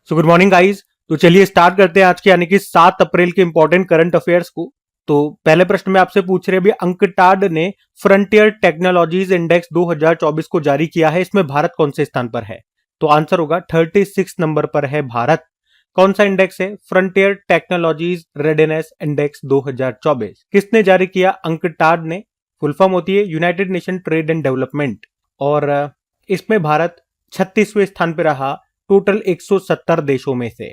So good morning guys. तो चलिए start करते हैं आज के यानी कि 7 अप्रैल के इंपॉर्टेंट करंट अफेयर्स को। तो पहले प्रश्न में आपसे पूछ रहे हैं, अभी अंकटाड ने फ्रंटियर टेक्नोलॉजीज इंडेक्स 2024 को जारी किया है, इसमें भारत कौन से स्थान पर है? तो आंसर होगा 36 नंबर पर है भारत। कौन सा इंडेक्स है? Frontier technologies readiness index 2024। किसने जारी किया? अंकटाड ने। फुल फॉर्म होती है United nation trade and development. और इसमें भारत 36वें स्थान पर रहा टोटल 170 देशों में से।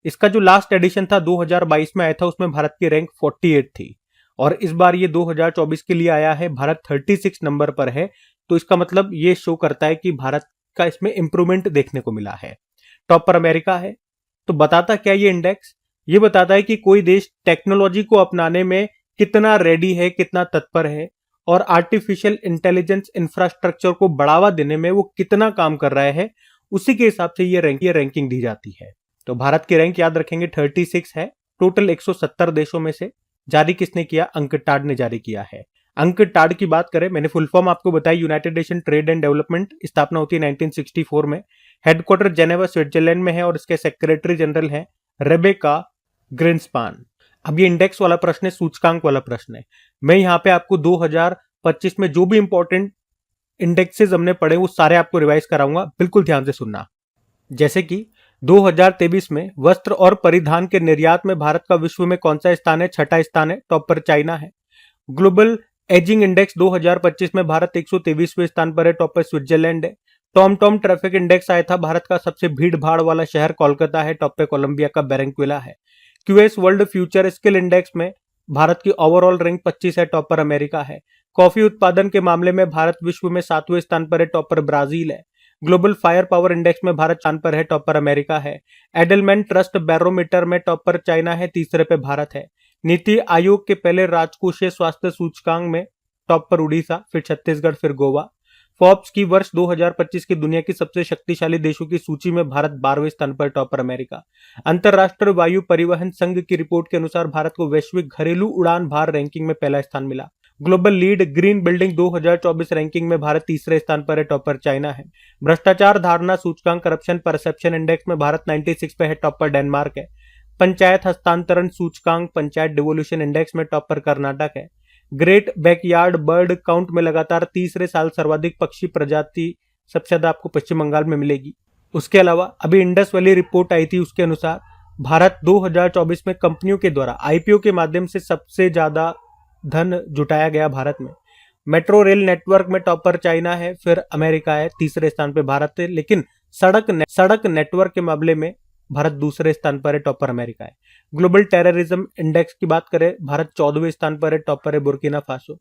इसका जो लास्ट एडिशन था 2022 में आया था, उसमें भारत की रैंक 48 थी और इस बार ये 2024 के लिए आया है, भारत 36 नंबर पर है। तो इसका मतलब ये शो करता है कि भारत का इसमें इंप्रूवमेंट देखने को मिला है। टॉप पर अमेरिका है। तो बताता क्या ये इंडेक्स? ये बताता है कि कोई देश टेक्नोलॉजी को अपनाने में कितना रेडी है, कितना तत्पर है और आर्टिफिशियल इंटेलिजेंस इंफ्रास्ट्रक्चर को बढ़ावा देने में वो कितना काम कर रहा है, उसी के हिसाब से ये रैंकिंग दी जाती है। तो भारत की रैंक याद रखेंगे 36 है टोटल 170 देशों में से। जारी किसने किया? अंकटाड ने जारी किया है। अंकटाड की बात करें, मैंने फुल फॉर्म आपको बताई, United nation trade and development. स्थापना होती है 1964 में। हेडक्वार्टर जेनेवा स्विट्जरलैंड में है और इसके सेक्रेटरी जनरल है रेबेका ग्रिन्सपान। अब ये इंडेक्स वाला प्रश्न है, सूचकांक वाला प्रश्न है। मैं यहाँ पे आपको 2025 में जो भी इंपॉर्टेंट इंडेक्सेस हमने पढ़े वो सारे आपको रिवाइज कराऊंगा, बिल्कुल ध्यान से सुनना। जैसे कि 2023 में वस्त्र और परिधान के निर्यात में भारत का विश्व में कौन सा स्थान है? 6ठा स्थान है। टॉप पर चाइना है। ग्लोबल एजिंग इंडेक्स 2025 में भारत 123वें स्थान पर है। टॉप पर स्विट्जरलैंड है। टॉम ट्रैफिक इंडेक्स आया था, भारत का सबसे भीड़ भाड़ वाला शहर कोलकाता है। टॉप पे कोलंबिया का बैरंक्विला है। QS world future skill index में भारत की ओवरऑल रैंक 25 है। टॉप पर अमेरिका है। कॉफी उत्पादन के मामले में भारत विश्व में 7वें स्थान पर है। टॉप पर ब्राजील है। ग्लोबल फायर पावर इंडेक्स में भारत स्थान पर है। टॉप पर अमेरिका है। एडलमैन ट्रस्ट बैरोमीटर में टॉप पर चाइना है, तीसरे पे भारत है। नीति आयोग के पहले राजकोषीय स्वास्थ्य सूचकांक में टॉप पर उड़ीसा, फिर छत्तीसगढ़, फिर गोवा। फोर्ब्स की वर्ष 2025 की दुनिया की सबसे शक्तिशाली देशों की सूची में भारत 12वें स्थान पर। टॉप पर अमेरिका। अंतरराष्ट्रीय वायु परिवहन संघ की रिपोर्ट के अनुसार भारत को वैश्विक घरेलू उड़ान भार रैंकिंग में पहला स्थान मिला। Global lead green building 2024 ranking में भारत तीसरे स्थान पर है। टॉप पर चाइना है। भ्रष्टाचार धारणा सूचकांक करप्शन परसेप्शन इंडेक्स में भारत 96 पे है। टॉप पर डेनमार्क है। पंचायत हस्तांतरण सूचकांक पंचायत डिवोल्यूशन इंडेक्स में टॉप पर कर्नाटक है। ग्रेट बैकयार्ड बर्ड काउंट में लगातार तीसरे साल सर्वाधिक पक्षी प्रजाति सबसे ज्यादा आपको पश्चिम बंगाल में मिलेगी। उसके अलावा अभी इंडस वैली रिपोर्ट आई थी, उसके अनुसार भारत 2024 में कंपनियों के द्वारा आईपीओ के माध्यम से सबसे ज्यादा धन जुटाया गया भारत में। मेट्रो रेल नेटवर्क में टॉप पर चाइना है, फिर अमेरिका है, तीसरे स्थान पर भारत है। लेकिन सड़क नेटवर्क के मामले में भारत दूसरे स्थान पर है। टॉप पर अमेरिका है। ग्लोबल टेररिज्म इंडेक्स की बात करें, भारत 14वें स्थान पर है। टॉप पर है बुर्किना फासो।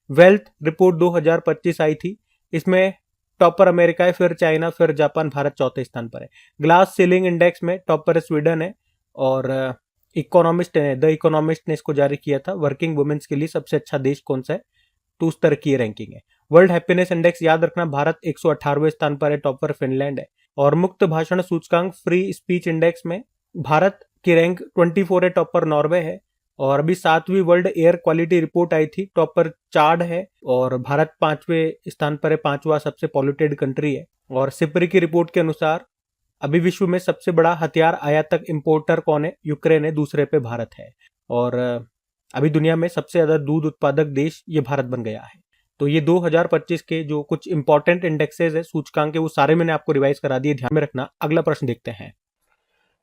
वेल्थ रिपोर्ट 2025 आई थी, इसमें टॉप पर अमेरिका है, फिर चाइना, फिर जापान, भारत चौथे स्थान पर है। ग्लास सीलिंग इंडेक्स में टॉप पर स्वीडन है और इकोनॉमिस्ट ने, द इकोनॉमिस्ट ने इसको जारी किया था, वर्किंग वुमेन्स के लिए सबसे अच्छा देश कौन सा है, तो उस तरह की रैंकिंग है। वर्ल्ड हैप्पीनेस इंडेक्स याद रखना, भारत 118वें स्थान पर है। टॉप पर फिनलैंड है। और मुक्त भाषण सूचकांक फ्री स्पीच इंडेक्स में भारत की रैंक 24 है। टॉप पर नॉर्वे है। और अभी 7वीं वर्ल्ड एयर क्वालिटी रिपोर्ट आई थी, टॉप पर चाड है और भारत 5वें स्थान पर है, 5वां सबसे पॉल्यूटेड कंट्री है। और सिपरी की रिपोर्ट के अनुसार अभी विश्व में सबसे बड़ा हथियार आयातक इंपोर्टर कौन है? यूक्रेन है, दूसरे पे भारत है। और अभी दुनिया में सबसे ज्यादा दूध उत्पादक देश ये भारत बन गया है। तो ये 2025 के जो कुछ इंपॉर्टेंट इंडेक्सेस है, सूचकांक है, वो सारे मैंने आपको रिवाइज करा दिए, ध्यान में रखना। अगला प्रश्न देखते हैं।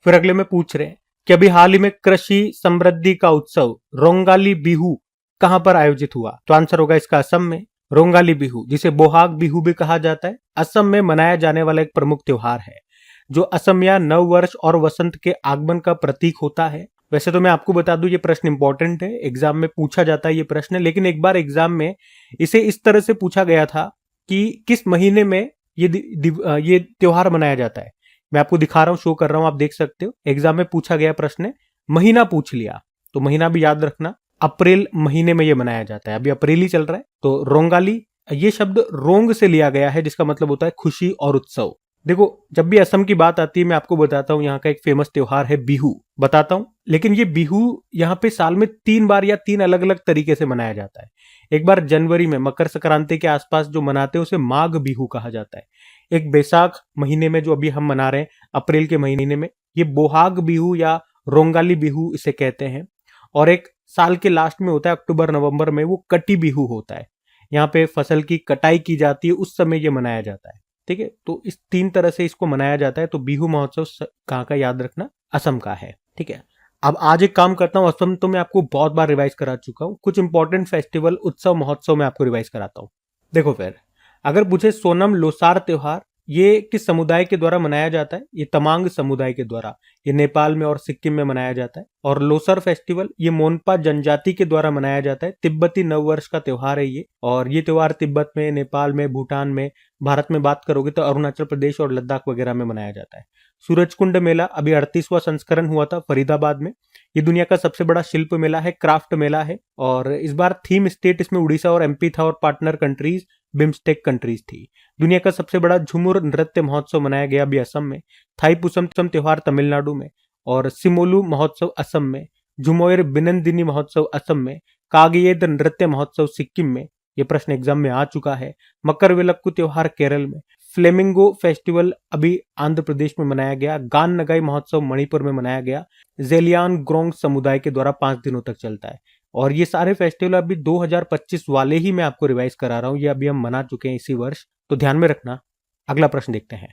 फिर अगले में पूछ रहे हैं कि अभी हाल ही में कृषि समृद्धि का उत्सव रोंगाली बिहू कहां पर आयोजित हुआ? तो आंसर होगा इसका असम में। रोंगाली बिहू, जिसे बोहाग बिहू भी कहा जाता है, असम में मनाया जाने वाला एक प्रमुख त्योहार है जो असमिया नव वर्ष और वसंत के आगमन का प्रतीक होता है। वैसे तो मैं आपको बता दूं ये प्रश्न इंपॉर्टेंट है, एग्जाम में पूछा जाता है ये प्रश्न, लेकिन एक बार एग्जाम में इसे इस तरह से पूछा गया था कि किस महीने में ये त्योहार मनाया जाता है। मैं आपको दिखा रहा हूं, शो कर रहा हूं, आप देख सकते हो। एग्जाम में पूछा गया प्रश्न, महीना पूछ लिया, तो महीना भी याद रखना, अप्रैल महीने में ये मनाया जाता है। अभी अप्रैल ही चल रहा है। तो रोंगाली, ये शब्द रोंग से लिया गया है, जिसका मतलब होता है खुशी और उत्सव। देखो, जब भी असम की बात आती है मैं आपको बताता हूँ यहाँ का एक फेमस त्योहार है बिहू, बताता हूँ। लेकिन ये बिहू यहाँ पे साल में 3 बार या 3 अलग अलग तरीके से मनाया जाता है। एक बार जनवरी में मकर संक्रांति के आसपास जो मनाते हैं उसे माघ बिहू कहा जाता है। एक बैसाख महीने में जो अभी हम मना रहे हैं, अप्रैल के महीने में, ये बोहाग बिहू या रोंगाली बिहू इसे कहते हैं। और एक साल के लास्ट में होता है अक्टूबर नवंबर में, वो कटी बिहू होता है। यहाँ पे फसल की कटाई की जाती है, उस समय ये मनाया जाता है। ठीक है, तो इस 3 तरह से इसको मनाया जाता है। तो बिहू महोत्सव कहाँ का याद रखना, असम का है। ठीक है, अब आज एक काम करता हूँ, असम तो मैं आपको बहुत बार रिवाइज करा चुका हूँ, कुछ इंपॉर्टेंट फेस्टिवल उत्सव महोत्सव में आपको रिवाइज कराता हूँ। देखो फिर अगर पूछे सोनम लोसार त्योहार ये किस समुदाय के द्वारा मनाया जाता है, ये तमांग समुदाय के द्वारा, ये नेपाल में और सिक्किम में मनाया जाता है। और लोसर फेस्टिवल ये मोनपा जनजाति के द्वारा मनाया जाता है, तिब्बती नववर्ष का त्योहार है ये। और ये त्योहार तिब्बत में, नेपाल में, भूटान में, भारत में बात करोगे तो अरुणाचल प्रदेश और लद्दाख वगैरह में मनाया जाता है। सूरजकुंड मेला अभी 38वां संस्करण हुआ था फरीदाबाद में। ये दुनिया का सबसे बड़ा शिल्प मेला है, क्राफ्ट मेला है। और इस बार थीम स्टेट इसमें उड़ीसा और एमपी था और पार्टनर कंट्रीज बिम्स्टेक कंट्रीज थी। दुनिया का सबसे बड़ा झुमुर नृत्य महोत्सव मनाया गया अभी असम में। थाईपुसम त्योहार तमिलनाडु में, और सिमोलू महोत्सव असम में, झुमोयर बिनंदिनी महोत्सव असम में, कागयेद नृत्य महोत्सव सिक्किम में। ये प्रश्न एग्जाम में आ चुका है। मकरविलक्कू त्योहार केरल में, फ्लेमिंगो फेस्टिवल अभी आंध्र प्रदेश में मनाया गया, गान नगाई महोत्सव मणिपुर में मनाया गया। जेलियान ग्रोंग समुदाय के द्वारा 5 दिनों तक चलता है। और ये सारे फेस्टिवल अभी 2025 वाले ही मैं आपको रिवाइज करा रहा हूं, ये अभी हम मना चुके हैं इसी वर्ष, तो ध्यान में रखना। अगला प्रश्न देखते हैं।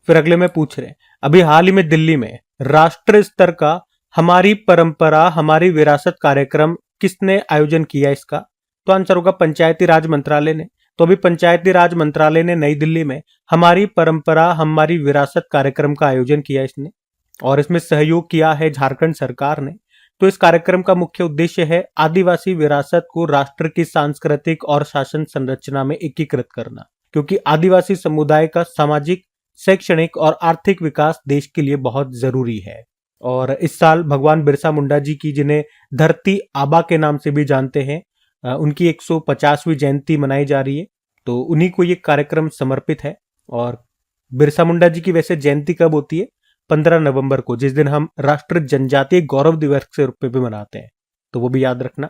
फिर अगले में पूछ रहे अभी हाल ही में दिल्ली में राष्ट्र स्तर का हमारी परंपरा हमारी विरासत कार्यक्रम किसने आयोजन किया इसका? तो आंसर होगा पंचायती राज मंत्रालय ने। तो अभी पंचायती राज मंत्रालय ने नई दिल्ली में हमारी परंपरा हमारी विरासत कार्यक्रम का आयोजन किया इसने, और इसमें सहयोग किया है झारखंड सरकार ने। तो इस कार्यक्रम का मुख्य उद्देश्य है आदिवासी विरासत को राष्ट्र की सांस्कृतिक और शासन संरचना में एकीकृत करना, क्योंकि आदिवासी समुदाय का सामाजिक, शैक्षणिक और आर्थिक विकास देश के लिए बहुत जरूरी है। और इस साल भगवान बिरसा मुंडा जी की, जिन्हें धरती आबा के नाम से भी जानते हैं, उनकी 150वीं जयंती मनाई जा रही है। तो उन्हीं को ये कार्यक्रम समर्पित है। और बिरसा मुंडा जी की वैसे जयंती कब होती है? 15 नवंबर को, जिस दिन हम राष्ट्रीय जनजातीय गौरव दिवस के रूप में भी मनाते हैं, तो वो भी याद रखना।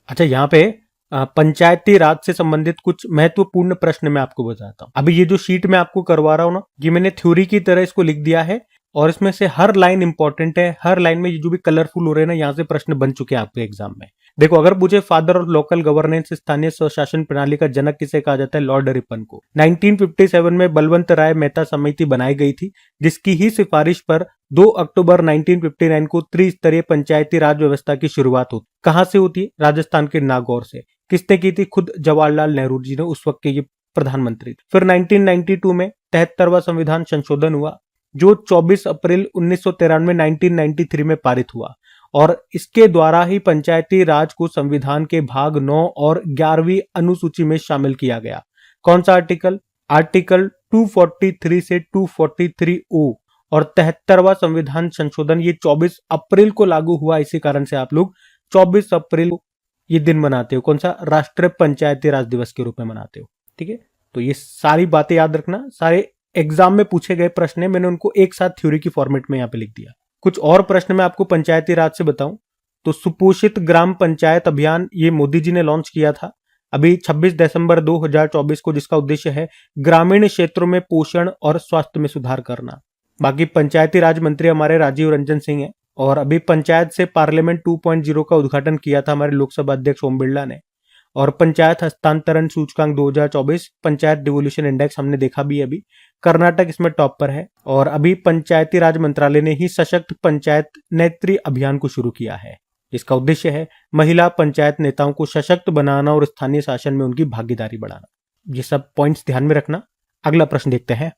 अच्छा, यहाँ पे पंचायती राज से संबंधित कुछ महत्वपूर्ण प्रश्न मैं आपको बताता हूँ। अभी ये जो शीट मैं आपको करवा रहा हूँ ना, ये मैंने थ्योरी की तरह इसको लिख दिया है, और इसमें से हर लाइन इंपॉर्टेंट है। हर लाइन में ये जो भी कलरफुल हो रहे हैं ना, यहाँ से प्रश्न बन चुके हैं आपके एग्जाम में। देखो, अगर मुझे फादर ऑफ लोकल गवर्नेंस, स्थानीय स्वशासन प्रणाली का जनक किसे कहा जाता है? लॉर्ड रिपन को। 1957 में बलवंत राय मेहता समिति बनाई गई थी, जिसकी ही सिफारिश पर 2 अक्टूबर 1959 को त्रिस्तरीय पंचायती राज व्यवस्था की शुरुआत होती। कहां से होती है? राजस्थान के नागौर से। किसने की थी? खुद जवाहरलाल नेहरू जी ने, उस वक्त के ये प्रधानमंत्री थे। फिर 1992 में 73वां संविधान संशोधन हुआ, जो 24 अप्रैल 1993 1993 में पारित हुआ, और इसके द्वारा ही पंचायती राज को संविधान के भाग 9 और 11वीं अनुसूची में शामिल किया गया। कौन सा आर्टिकल? आर्टिकल 243 से 243O। और 73वां संविधान संशोधन ये 24 अप्रैल को लागू हुआ। इसी कारण से आप लोग 24 अप्रैल ये दिन मनाते हो, कौन सा? राष्ट्रीय पंचायती राज दिवस के रूप में मनाते हो। ठीक है, तो ये सारी बातें याद रखना। सारे एग्जाम में पूछे गए प्रश्न है, मैंने उनको एक साथ थ्योरी की फॉर्मेट में यहाँ पे लिख दिया। कुछ और प्रश्न मैं आपको पंचायती राज से बताऊं तो सुपोषित ग्राम पंचायत अभियान ये मोदी जी ने लॉन्च किया था अभी 26 दिसंबर 2024 को, जिसका उद्देश्य है ग्रामीण क्षेत्रों में पोषण और स्वास्थ्य में सुधार करना। बाकी पंचायती राज मंत्री हमारे राजीव रंजन सिंह हैं, और अभी पंचायत से पार्लियामेंट 2.0 का उद्घाटन किया था हमारे लोकसभा अध्यक्ष ओम बिरला ने। और पंचायत हस्तांतरण सूचकांक 2024, पंचायत डिवोल्यूशन इंडेक्स हमने देखा भी अभी, कर्नाटक इसमें टॉप पर है। और अभी पंचायती राज मंत्रालय ने ही सशक्त पंचायत नेत्री अभियान को शुरू किया है, जिसका उद्देश्य है महिला पंचायत नेताओं को सशक्त बनाना और स्थानीय शासन में उनकी भागीदारी बढ़ाना। ये सब पॉइंट्स ध्यान में रखना। अगला प्रश्न देखते हैं।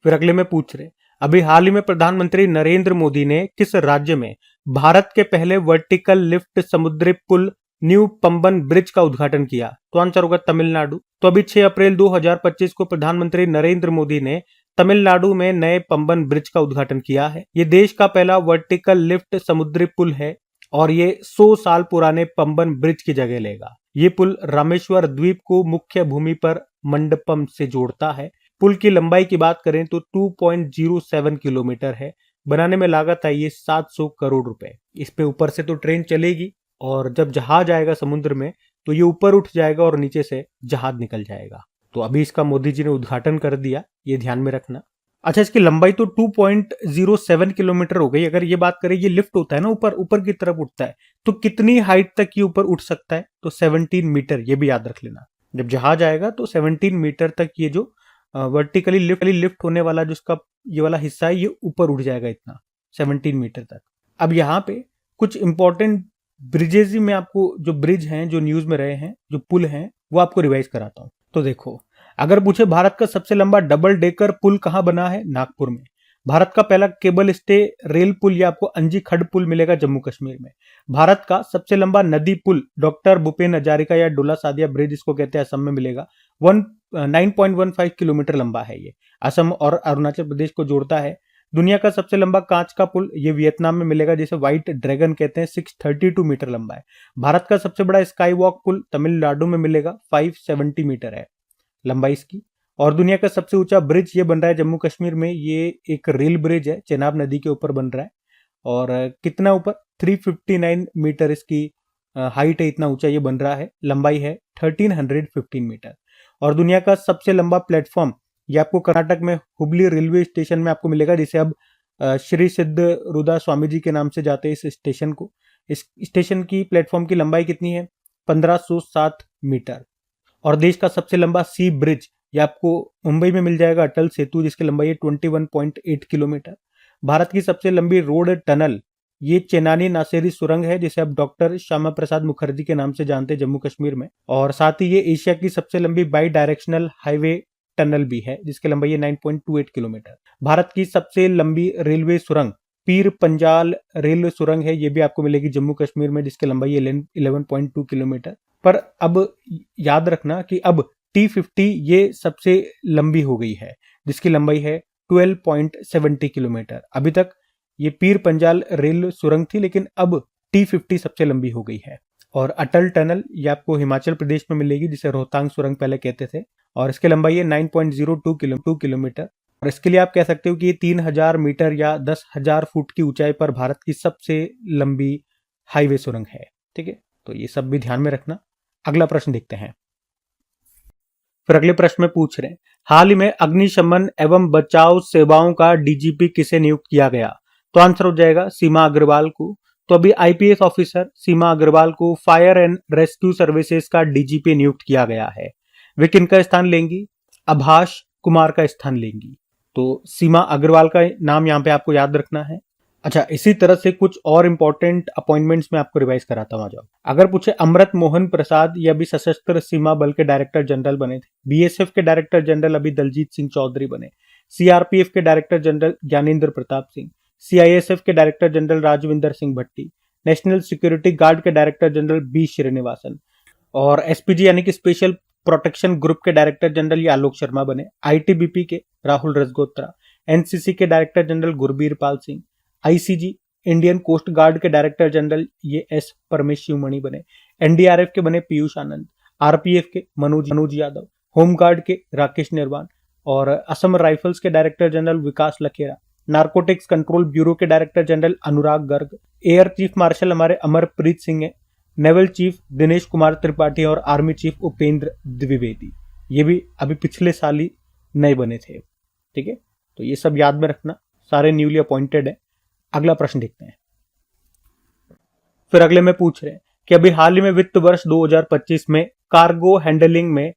फिर अगले में पूछ रहे अभी हाल ही में प्रधानमंत्री नरेंद्र मोदी ने किस राज्य में भारत के पहले वर्टिकल लिफ्ट समुद्री पुल न्यू पंबन ब्रिज का उद्घाटन किया? तो आंसर होगा तमिलनाडु। तो अभी 6 अप्रैल 2025 को प्रधानमंत्री नरेंद्र मोदी ने तमिलनाडु में नए पंबन ब्रिज का उद्घाटन किया है। ये देश का पहला वर्टिकल लिफ्ट समुद्री पुल है, और ये 100 साल पुराने पंबन ब्रिज की जगह लेगा। ये पुल रामेश्वर द्वीप को मुख्य भूमि पर मंडपम से जोड़ता है। पुल की लंबाई की बात करें तो 2.07 किलोमीटर है। बनाने में लागत आई है 700 करोड़ रुपए। इस पे ऊपर से तो ट्रेन चलेगी, और जब जहाज आएगा समुद्र में तो ये ऊपर उठ जाएगा और नीचे से जहाज निकल जाएगा। तो अभी इसका मोदी जी ने उद्घाटन कर दिया, ये ध्यान में रखना। अच्छा, इसकी लंबाई तो 2.07 किलोमीटर हो गई। अगर ये बात करें, ये लिफ्ट होता है ना, ऊपर ऊपर की तरफ उठता है, तो कितनी हाइट तक ये ऊपर उठ सकता है? तो 17 मीटर, ये भी याद रख लेना। जब जहाज आएगा तो 17 मीटर तक ये जो वर्टिकली लिफ्ट होने वाला जो इसका ये वाला हिस्सा है, ये ऊपर उठ जाएगा इतना, 17 मीटर तक। अब यहाँ पे कुछ इंपॉर्टेंट ब्रिजेज ही मैं आपको, जो ब्रिज हैं जो न्यूज में रहे हैं, जो पुल हैं, वो आपको रिवाइज कराता हूँ। तो देखो, अगर पूछे भारत का सबसे लंबा डबल डेकर पुल कहां बना है? नागपुर में। भारत का पहला केबल स्टे रेल पुल, ये आपको अंजी खड़ पुल मिलेगा जम्मू कश्मीर में। भारत का सबसे लंबा नदी पुल डॉक्टर भूपेन हजारिका या डोला सादिया ब्रिज इसको कहते हैं, असम में मिलेगा। 9.15 किलोमीटर लंबा है ये, असम और अरुणाचल प्रदेश को जोड़ता है। दुनिया का सबसे लंबा कांच का पुल ये वियतनाम में मिलेगा, जिसे व्हाइट ड्रैगन कहते हैं, 632 मीटर लंबा है। भारत का सबसे बड़ा स्काई वॉक पुल तमिलनाडु में मिलेगा, 570 मीटर है लंबाई इसकी। और दुनिया का सबसे ऊंचा ब्रिज ये बन रहा है जम्मू कश्मीर में, ये एक रेल ब्रिज है, चेनाब नदी के ऊपर बन रहा है। और कितना ऊपर? 359 मीटर इसकी हाइट है, इतना ऊंचा ये बन रहा है। लंबाई है 1315 मीटर। और दुनिया का सबसे लंबा प्लेटफॉर्म ये आपको कर्नाटक में हुबली रेलवे स्टेशन में आपको मिलेगा, जिसे अब श्री सिद्ध रुदा स्वामी जी के नाम से जाते हैं इस स्टेशन को। इस स्टेशन की प्लेटफॉर्म की लंबाई कितनी है? 1507 मीटर। और देश का सबसे लंबा सी ब्रिज ये आपको मुंबई में मिल जाएगा, अटल सेतु, जिसकी लंबाई है 21.8 किलोमीटर। भारत की सबसे लंबी रोड टनल ये चेनानी नासेरी सुरंग है, जिसे अब डॉक्टर श्यामा प्रसाद मुखर्जी के नाम से जानते हैं जम्मू कश्मीर में। और साथ ही ये एशिया की सबसे लंबी बाई डायरेक्शनल हाईवे टनल भी है, जिसकी लंबाई है 9.28 किलोमीटर। भारत की सबसे लंबी रेलवे सुरंग पीर पंजाल रेल सुरंग है, ये भी आपको मिलेगी जम्मू कश्मीर में, जिसकी लंबाई है 11.2 किलोमीटर। पर अब याद रखना कि अब T50 ये सबसे लंबी हो गई है, जिसकी लंबाई है 12.70 किलोमीटर। अभी तक ये पीर पंजाल रेल सुरंग थी, लेकिन अब T50 सबसे लंबी हो गई है। और अटल टनल ये आपको हिमाचल प्रदेश में मिलेगी, जिसे रोहतांग सुरंग पहले कहते थे, और इसकी लंबाई है 9.02 किलोमीटर। और इसके लिए आप कह सकते हो कि ये 3000 मीटर या 10,000 फुट की ऊंचाई पर भारत की सबसे लंबी हाईवे सुरंग है। ठीक है, तो ये सब भी ध्यान में रखना। अगला प्रश्न देखते हैं। फिर अगले प्रश्न में पूछ रहे हैं, हाल ही में अग्निशमन एवं बचाव सेवाओं का डीजीपी किसे नियुक्त किया गया? तो आंसर हो जाएगा सीमा अग्रवाल को। तो अभी आईपीएस ऑफिसर सीमा अग्रवाल को फायर एंड रेस्क्यू सर्विसेज का डीजीपी नियुक्त किया गया है। वे किनका स्थान लेंगी? आभाष कुमार का स्थान लेंगी। तो सीमा अग्रवाल का नाम यहाँ पे आपको याद रखना है। अच्छा, इसी तरह से कुछ और इंपॉर्टेंट अपॉइंटमेंट्स में आपको रिवाइज कराता हूं। आ जाओ। अगर पूछे, अमृत मोहन प्रसाद ये अभी सशस्त्र सीमा बल के डायरेक्टर जनरल बने थे। बीएसएफ के डायरेक्टर जनरल अभी दलजीत सिंह चौधरी बने। सीआरपीएफ के director general Gyanendra Pratap Singh. CISF के director general Rajvinder Singh Bhatti. National security guard के डायरेक्टर जनरल बी श्रीनिवासन। और एसपीजी यानी कि स्पेशल प्रोटेक्शन ग्रुप के डायरेक्टर जनरल ये आलोक शर्मा बने। आईटीबीपी के राहुल रजगोत्रा। एनसीसी के director general Gurbir Pal Singh. ICG Indian coast guard के डायरेक्टर जनरल ये एस परमेश्वरमणि बने। एनडीआरएफ के बने पीयूष आनंद। आरपीएफ के मनोज यादव। होमगार्ड के राकेश निर्वाण। और असम राइफल्स के डायरेक्टर जनरल विकास लखेरा। नार्कोटिक्स कंट्रोल ब्यूरो के डायरेक्टर जनरल अनुराग गर्ग। एयर चीफ मार्शल हमारे अमरप्रीत सिंह है। नेवल चीफ दिनेश कुमार त्रिपाठी और आर्मी चीफ उपेंद्र द्विवेदी, ये भी अभी पिछले साल ही नए बने थे। ठीक है, तो ये सब याद में रखना, सारे न्यूली अपॉइंटेड है। अगला प्रश्न देखते हैं। फिर अगले में पूछ रहे हैं कि अभी हाल ही में वित्त वर्ष 2025 में कार्गो हैंडलिंग में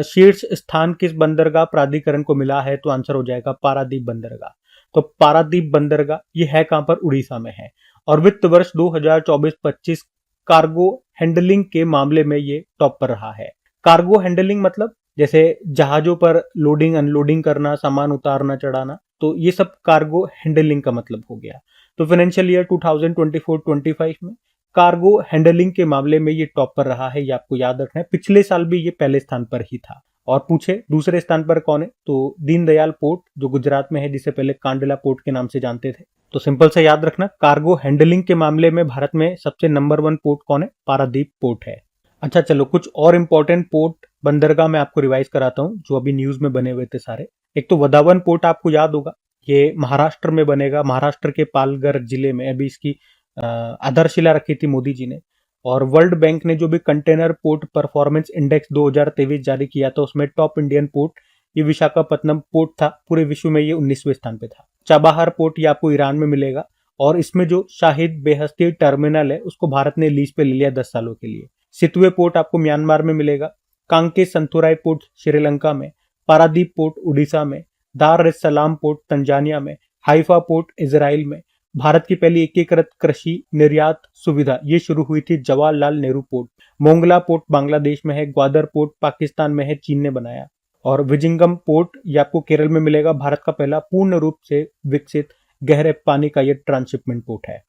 शीर्ष स्थान किस बंदरगाह प्राधिकरण को मिला है? तो आंसर हो जाएगा पारादीप बंदरगाह। तो पारादीप बंदरगाह ये है कहां पर? उड़ीसा में है। और वित्त वर्ष 2024-25 कार्गो हैंडलिंग के मामले में ये टॉप पर रहा है। कार्गो हैंडलिंग मतलब जैसे जहाजों पर लोडिंग अनलोडिंग करना, सामान उतारना चढ़ाना, तो ये सब कार्गो हैंडलिंग का मतलब हो गया। तो फाइनेंशियल ईयर 2024-25 में कार्गो हैंडलिंग के मामले में ये टॉप पर रहा है, ये आपको याद रखना है। पिछले साल भी ये पहले स्थान पर ही था। और पूछे दूसरे स्थान पर कौन है? तो दीनदयाल पोर्ट जो गुजरात में है, जिसे पहले कांडला पोर्ट के नाम से जानते थे। तो सिंपल से याद रखना, कार्गो हैंडलिंग के मामले में भारत में सबसे नंबर 1 पोर्ट कौन है? पारादीप पोर्ट है। अच्छा चलो, कुछ और इंपॉर्टेंट पोर्ट बंदरगाह मैं आपको रिवाइज कराता हूँ जो अभी न्यूज में बने हुए थे सारे। एक तो वदावन पोर्ट आपको याद होगा, ये महाराष्ट्र में बनेगा, महाराष्ट्र के पालघर जिले में। अभी इसकी आधारशिला रखी थी मोदी जी ने। और वर्ल्ड बैंक ने जो भी कंटेनर पोर्ट परफॉर्मेंस इंडेक्स 2023 जारी किया था, उसमें टॉप इंडियन पोर्ट ये विशाखापत्तनम पोर्ट था, पूरे विश्व में ये 19वें स्थान पे था। चाबाहार पोर्ट ये आपको ईरान में मिलेगा, और इसमें जो शाहिद बेहस्ती टर्मिनल है उसको भारत ने लीज पे ले लिया 10 सालों के लिए। सितवे पोर्ट आपको म्यांमार में मिलेगा, कांके संतुराई पोर्ट श्रीलंका में, पारादीप पोर्ट उड़ीसा में, दार एस सलाम पोर्ट तंजानिया में, हाइफा पोर्ट इजराइल में। भारत की पहली एकीकृत कृषि निर्यात सुविधा ये शुरू हुई थी जवाहरलाल नेहरू पोर्ट। मोंगला पोर्ट बांग्लादेश में है, ग्वादर पोर्ट पाकिस्तान में है, चीन ने बनाया। और विजिंगम पोर्ट ये आपको केरल में मिलेगा, भारत का पहला पूर्ण रूप से विकसित गहरे पानी का ये ट्रांसशिपमेंट पोर्ट है।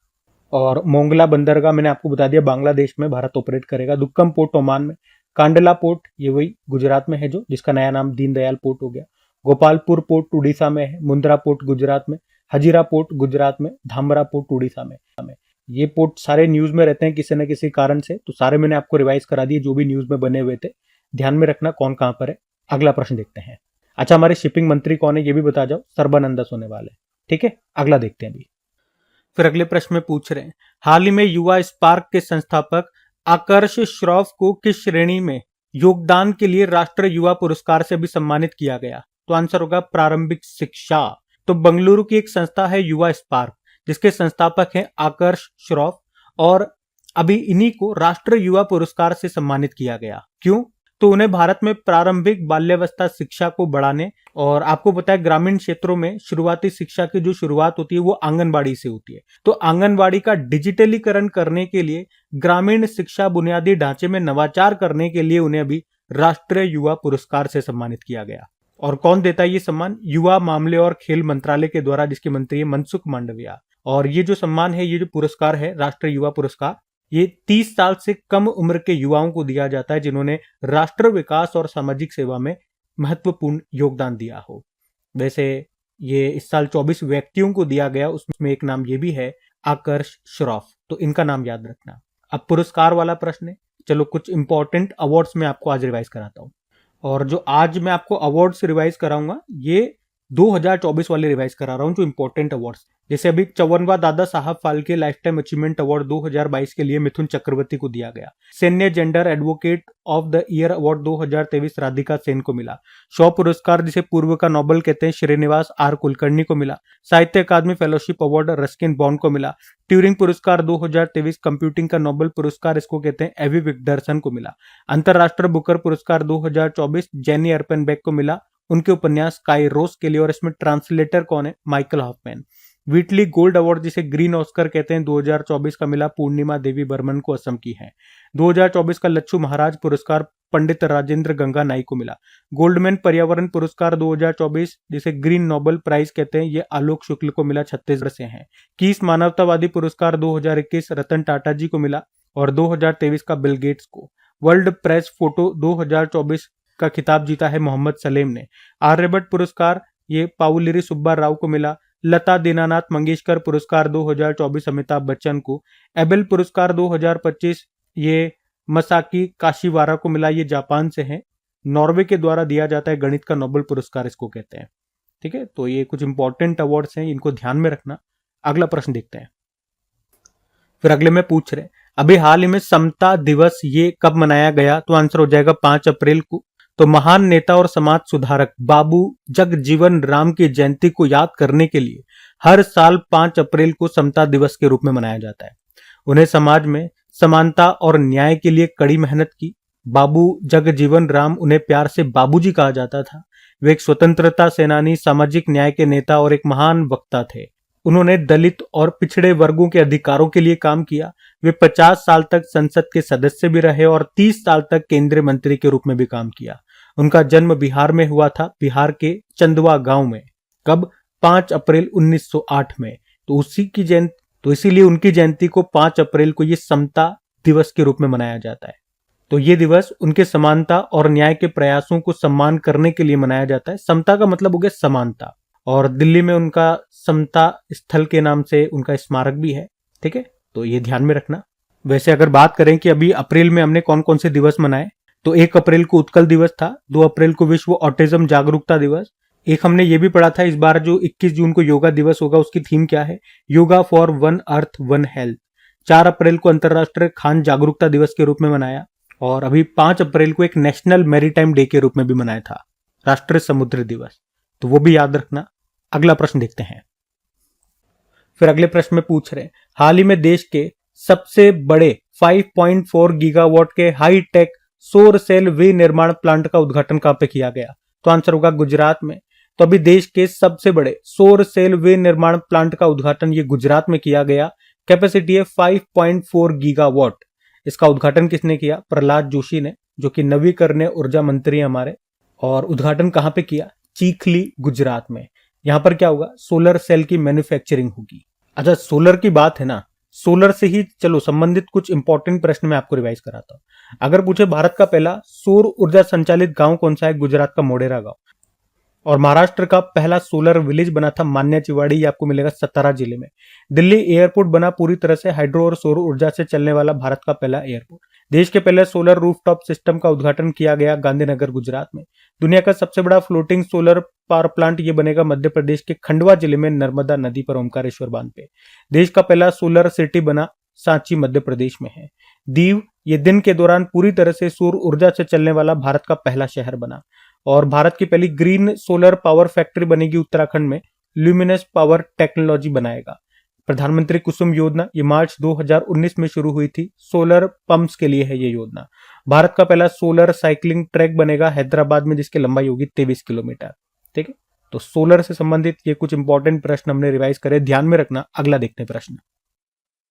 और मोंगला बंदरगाह मैंने आपको बता दिया बांग्लादेश में भारत ऑपरेट करेगा। दुक्कम पोर्ट ओमान में, कांडला पोर्ट ये वही गुजरात में है जो जिसका नया नाम दीनदयाल पोर्ट हो गया। गोपालपुर पोर्ट उड़ीसा में है, मुंद्रा पोर्ट गुजरात में, हजीरा पोर्ट गुजरात में, धामरा पोर्ट उड़ीसा में। ये पोर्ट सारे न्यूज में रहते हैं किसी न किसी कारण से, तो सारे मैंने आपको रिवाइज करा दिए जो भी न्यूज में बने हुए थे। ध्यान में रखना कौन कहां पर है। अगला प्रश्न देखते हैं। अच्छा, हमारे शिपिंग मंत्री कौन है ये भी बता जाओ। सर्बानंद सोनोवाल है। ठीक है, अगला देखते हैं अभी। फिर अगले प्रश्न में पूछ रहे हैं, हाल ही में युवा स्पार्क के संस्थापक आकर्ष श्रॉफ को किस श्रेणी में योगदान के लिए राष्ट्रीय युवा पुरस्कार से भी सम्मानित किया गया? तो आंसर होगा प्रारंभिक शिक्षा। तो बंगलुरु की एक संस्था है युवा स्पार्क, जिसके संस्थापक हैं आकर्ष श्रॉफ, और अभी इन्हीं को राष्ट्रीय युवा पुरस्कार से सम्मानित किया गया। क्यों? तो उन्हें भारत में प्रारंभिक बाल्यावस्था शिक्षा को बढ़ाने, और आपको पता है ग्रामीण क्षेत्रों में शुरुआती शिक्षा की जो शुरुआत होती है वो आंगनबाड़ी से होती है, तो आंगनबाड़ी का डिजिटलीकरण करने के लिए, ग्रामीण शिक्षा बुनियादी ढांचे में नवाचार करने के लिए उन्हें अभी राष्ट्रीय युवा पुरस्कार से सम्मानित किया गया। और कौन देता है ये सम्मान? युवा मामले और खेल मंत्रालय के द्वारा, जिसके मंत्री है मनसुख मांडविया। और ये जो सम्मान है, ये जो पुरस्कार है राष्ट्रीय युवा पुरस्कार, ये 30 साल से कम उम्र के युवाओं को दिया जाता है जिन्होंने राष्ट्र विकास और सामाजिक सेवा में महत्वपूर्ण योगदान दिया हो। वैसे ये इस साल 24 व्यक्तियों को दिया गया, उसमें एक नाम ये भी है आकर्ष श्रॉफ, तो इनका नाम याद रखना। अब पुरस्कार वाला प्रश्न है, चलो कुछ इंपॉर्टेंट अवार्ड्स में आपको आज रिवाइज कराता हूं। और जो आज मैं आपको अवार्ड्स रिवाइज कराऊंगा ये 2024 वाले रिवाइज करा रहा हूं, जो इंपॉर्टेंट अवार्ड्स। जैसे अभी 54वां Dada Saheb Phalke life time achievement award 2022 के लिए मिथुन चक्रवर्ती को दिया गया। सैन्य gender advocate of the year award 2023 Radhika Sen को मिला। शॉ पुरस्कार, जिसे पूर्व का नोबेल कहते हैं, श्रीनिवास आर कुलकर्णी को मिला। साहित्य अकादमी फेलोशिप अवार्ड रस्किन बॉन्ड को मिला। ट्यूरिंग पुरस्कार 2023 कंप्यूटिंग का नोबेल पुरस्कार इसको कहते हैं एवी विक्टरसन को मिला। अंतरराष्ट्रीय बुकर पुरस्कार 2024 जेनी अर्पेनबेक को मिला, उनके उपन्यास काइरोस के लिए, और इसमें ट्रांसलेटर कौन है? Michael Hoffman. Wheatley gold award, जिसे ग्रीन ऑस्कर कहते हैं, 2024 का मिला पूर्णिमा देवी बर्मन को, असम की है। 2024 का लच्छू महाराज पुरस्कार पंडित राजेंद्र गंगा नाई को मिला। गोल्डमैन पर्यावरण पुरस्कार 2024, जिसे ग्रीन नोबेल प्राइज कहते हैं, ये आलोक शुक्ल को मिला, छत्तीसगढ़ से हैं। कीस मानवतावादी पुरस्कार 2021 रतन टाटा जी को मिला, और 2023 का बिल गेट्स को। वर्ल्ड प्रेस फोटो 2024 का खिताब जीता है मोहम्मद सलेम ने। आर्यभट्ट पुरस्कार ये पाउलिरी सुब्बा राव को मिला। लता दीनानाथ मंगेशकर पुरस्कार 2024 अमिताभ बच्चन को। एबेल पुरस्कार 2025 ये मसाकी काशीवारा को मिला, ये जापान से है। नॉर्वे के द्वारा दिया जाता है गणित का नोबेल पुरस्कार इसको कहते हैं। ठीक है, तो ये कुछ इंपॉर्टेंट अवार्ड्स हैं, इनको ध्यान में रखना। अगला प्रश्न देखते हैं। फिर अगले में पूछ रहे अभी हाल ही में समता दिवस ये कब मनाया गया? तो आंसर हो जाएगा 5 अप्रैल को। तो महान नेता और समाज सुधारक बाबू जगजीवन राम की जयंती को याद करने के लिए हर साल 5 अप्रैल को समता दिवस के रूप में मनाया जाता है। उन्हें समाज में समानता और न्याय के लिए कड़ी मेहनत की। बाबू जगजीवन राम, उन्हें प्यार से बाबूजी कहा जाता था। वे एक स्वतंत्रता सेनानी, सामाजिक न्याय के नेता और एक महान वक्ता थे। उन्होंने दलित और पिछड़े वर्गों के अधिकारों के लिए काम किया। वे 50 साल तक संसद के सदस्य भी रहे और 30 साल तक केंद्रीय मंत्री के रूप में भी काम किया। उनका जन्म बिहार में हुआ था, बिहार के चंदवा गांव में। कब? 5 अप्रैल 1908 में। तो उसी की जयंती, तो इसीलिए उनकी जयंती को 5 अप्रैल को ये समता दिवस के रूप में मनाया जाता है। तो ये दिवस उनके समानता और न्याय के प्रयासों को सम्मान करने के लिए मनाया जाता है। समता का मतलब हो गया समानता, और दिल्ली में उनका समता स्थल के नाम से उनका स्मारक भी है। ठीक है, तो ये ध्यान में रखना। वैसे अगर बात करें कि अभी अप्रैल में हमने कौन कौन से दिवस मनाए, तो 1 अप्रैल को उत्कल दिवस था, 2 अप्रैल को विश्व ऑटिज्म जागरूकता दिवस, एक हमने ये भी पढ़ा था इस बार जो 21 जून को योगा दिवस होगा उसकी थीम क्या है? Yoga for one earth one health. 4 अप्रैल को अंतरराष्ट्रीय खान जागरूकता दिवस के रूप में मनाया, और अभी 5 अप्रैल को एक नेशनल मैरीटाइम डे के रूप में भी मनाया था। राष्ट्रीय समुद्र दिवस, तो वो भी याद रखना। अगला प्रश्न देखते हैं। फिर अगले प्रश्न में पूछ रहे हैं, हाल ही में देश के सबसे बड़े 5.4 गीगावाट के हाई टेक सौर सेल विनिर्माण प्लांट का उद्घाटन कहां पे किया गया? तो आंसर होगा गुजरात में। तो अभी देश के सबसे बड़े सौर सेल विनिर्माण प्लांट का उद्घाटन ये गुजरात में किया गया। कैपेसिटी है 5.4 गीगावाट। इसका उद्घाटन किसने किया? प्रहलाद जोशी ने, जो कि नवीकरणीय ऊर्जा मंत्री हमारे। और उद्घाटन कहां पे किया? चीखली, गुजरात में। यहां पर क्या होगा? सोलर सेल की मैन्युफैक्चरिंग होगी। अच्छा, सोलर की बात है ना, सोलर से ही चलो संबंधित कुछ इंपॉर्टेंट प्रश्न मैं आपको रिवाइज कराता हूं। अगर पूछे भारत का पहला सौर ऊर्जा संचालित गांव कौन सा है? गुजरात का मोढेरा गांव। और महाराष्ट्र का पहला सोलर विलेज बना था मान्याचिवाड़ी, ये आपको मिलेगा सतारा जिले में। दिल्ली एयरपोर्ट बना पूरी तरह से हाइड्रो और सौर ऊर्जा से चलने वाला भारत का पहला एयरपोर्ट। देश के पहले सोलर रूफटॉप सिस्टम का उद्घाटन किया गया गांधीनगर, गुजरात में। दुनिया का सबसे बड़ा फ्लोटिंग सोलर पावर प्लांट ये बनेगा मध्य प्रदेश के खंडवा जिले में, नर्मदा नदी पर, ओमकारेश्वर बांध पे। देश का पहला सोलर सिटी बना सांची, मध्य प्रदेश में है। दीव ये दिन के दौरान पूरी तरह से सौर ऊर्जा से चलने वाला भारत का पहला शहर बना। और भारत की पहली ग्रीन सोलर पावर फैक्ट्री बनेगी उत्तराखंड में, ल्यूमिनस पावर टेक्नोलॉजी बनाएगा। प्रधानमंत्री कुसुम योजना ये मार्च 2019 में शुरू हुई थी, सोलर पंप्स के लिए है ये योजना। भारत का पहला सोलर साइकिलिंग ट्रैक बनेगा हैदराबाद में, जिसकी लंबाई होगी 23 किलोमीटर। ठीक है, तो सोलर से संबंधित ये कुछ इंपॉर्टेंट प्रश्न हमने रिवाइज करे, ध्यान में रखना। अगला देखते हैं प्रश्न।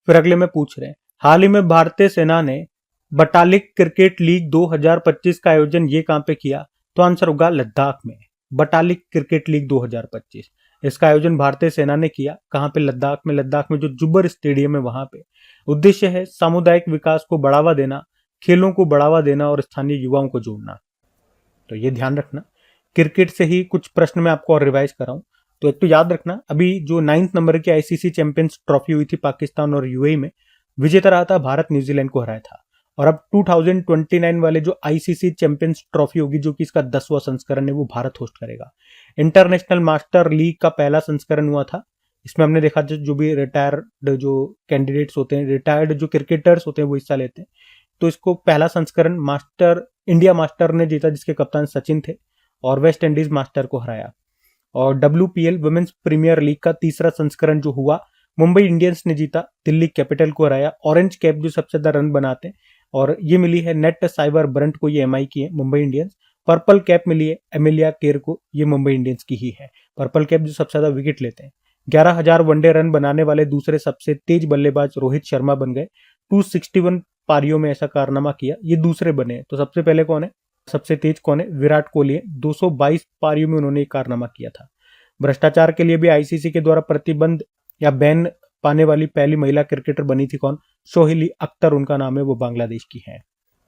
फिर अगले में पूछ रहे हैं, हाल ही में भारतीय सेना ने बटालिक क्रिकेट लीग 2025 का आयोजन ये कहां पे किया? तो आंसर होगा लद्दाख में। बटालिक क्रिकेट लीग 2025, इसका आयोजन भारतीय सेना ने किया। कहां पे? लद्दाख में। लद्दाख में जो जुब्बर स्टेडियम है वहां पे। उद्देश्य है सामुदायिक विकास को बढ़ावा देना, खेलों को बढ़ावा देना और स्थानीय युवाओं को जोड़ना। तो ये ध्यान रखना। क्रिकेट से ही कुछ प्रश्न मैं आपको और रिवाइज कराऊं। तो एक तो याद रखना, अभी जो 9 नंबर की आईसीसी चैंपियंस ट्रॉफी हुई थी पाकिस्तान और यूएई में, विजेता रहा था भारत, न्यूजीलैंड को हराया था। और अब 2029 वाले जो आईसीसी चैंपियंस ट्रॉफी होगी, जो कि इसका 10वां संस्करण है, वो भारत होस्ट करेगा। इंटरनेशनल मास्टर लीग का पहला संस्करण हुआ था। इसमें हमने देखा जो भी रिटायर्ड जो कैंडिडेट्स होते हैं, रिटायर्ड जो क्रिकेटर्स होते हैं, वो हिस्सा लेते हैं। तो इसको पहला संस्करण मास्टर इंडिया मास्टर ने जीता, जिसके कप्तान सचिन थे, और वेस्ट इंडीज मास्टर को हराया। और WPL वुमेन्स प्रीमियर लीग का तीसरा संस्करण जो हुआ, मुंबई इंडियंस ने जीता, दिल्ली कैपिटल को हराया। ऑरेंज कैप जो सबसे ज्यादा रन बनाते हैं, और ये मिली है नेट साइबर ब्रंट को, ये एमआई की है, मुंबई इंडियंस। पर्पल कैप मिली है एमिलिया केर को, ये मुंबई इंडियंस की ही है। पर्पल कैप जो सबसे ज्यादा विकेट लेते हैं। 11,000 वनडे रन बनाने वाले दूसरे सबसे तेज बल्लेबाज रोहित शर्मा बन गए। 261 पारियों में ऐसा कारनामा किया, ये दूसरे बने। तो सबसे पहले कौन है, सबसे तेज कौन है? विराट कोहली है। 222 पारियों में उन्होंने कारनामा किया था। भ्रष्टाचार के लिए भी आईसीसी के द्वारा प्रतिबंध या बैन पाने वाली पहली महिला क्रिकेटर बनी थी कौन? सोहेली अख्तर उनका नाम है, वो बांग्लादेश की है।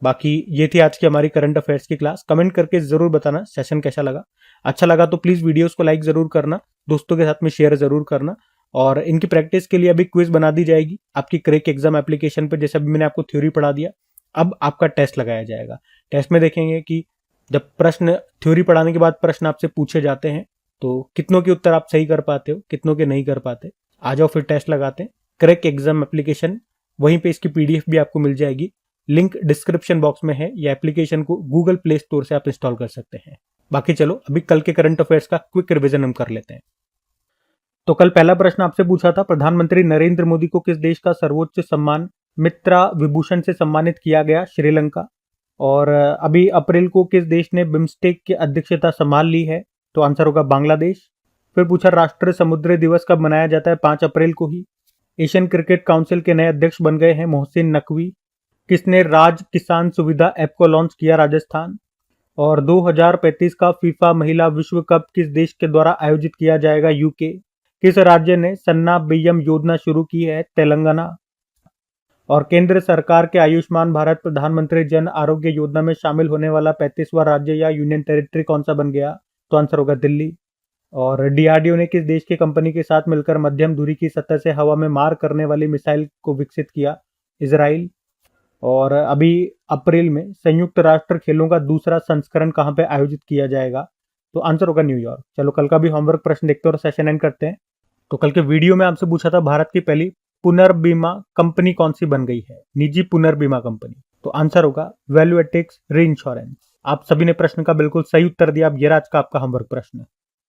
बाकी ये थी आज की हमारी करंट अफेयर्स की क्लास। कमेंट करके जरूर बताना सेशन कैसा लगा। अच्छा लगा तो प्लीज वीडियोस को लाइक जरूर करना, दोस्तों के साथ में शेयर जरूर करना। और इनकी प्रैक्टिस के लिए अभी क्विज बना दी जाएगी आपकी क्रैक एग्जाम एप्लीकेशन पे। जैसे अभी मैंने आपको थ्योरी पढ़ा दिया, अब आपका टेस्ट लगाया जाएगा। टेस्ट में देखेंगे कि जब प्रश्न थ्योरी पढ़ाने के बाद प्रश्न आपसे पूछे जाते हैं, तो कितनों के उत्तर आप सही कर पाते हो, कितनों के नहीं कर पाते। आ जाओ फिर टेस्ट लगाते हैं। क्रैक एग्जाम एप्लीकेशन, वहीं पे इसकी पीडीएफ भी आपको मिल जाएगी, लिंक डिस्क्रिप्शन बॉक्स में है। या एप्लीकेशन को गूगल प्ले स्टोर से आप इंस्टॉल कर सकते हैं। बाकी चलो अभी कल के करंट अफेयर्स का क्विक रिवीजन हम कर लेते हैं। तो कल पहला प्रश्न आपसे पूछा था, प्रधानमंत्री नरेंद्र मोदी को किस देश का सर्वोच्च सम्मान मित्रा विभूषण से सम्मानित किया गया? श्रीलंका। और अभी अप्रैल को किस देश ने बिम्स्टेक की अध्यक्षता संभाल ली है? तो आंसर होगा बांग्लादेश। फिर पूछा, राष्ट्रीय समुद्री दिवस कब मनाया जाता है? 5 अप्रैल को ही। एशियन क्रिकेट काउंसिल के नए अध्यक्ष बन गए हैं मोहसिन नकवी। किसने राज किसान सुविधा ऐप को लॉन्च किया? राजस्थान। और 2035 का फीफा महिला विश्व कप किस देश के द्वारा आयोजित किया जाएगा? यूके। किस राज्य ने सन्ना बियम योजना शुरू की है? तेलंगाना। और केंद्र सरकार के आयुष्मान भारत प्रधानमंत्री जन आरोग्य योजना में शामिल होने वाला 35वां राज्य या यूनियन टेरिटरी कौन सा बन गया? तो आंसर होगा दिल्ली। और डीआरडीओ ने किस देश की कंपनी के साथ मिलकर मध्यम दूरी की सतह से हवा में मार करने वाली मिसाइल को विकसित किया? इजराइल। और अभी अप्रैल में संयुक्त राष्ट्र खेलों का दूसरा संस्करण कहां पे आयोजित किया जाएगा? तो आंसर होगा न्यूयॉर्क। चलो कल का भी होमवर्क प्रश्न देखते हैं और सेशन एंड करते हैं। तो कल के वीडियो में आपसे पूछा था, भारत की पहली पुनर्बीमा कंपनी कौन सी बन गई है? निजी पुनर्बीमा कंपनी। तो आंसर होगा वैल्यूएटिक्स री इंश्योरेंस। आप सभी ने प्रश्न का बिल्कुल सही उत्तर दिया। अब ये रहा आज का आपका होमवर्क प्रश्न।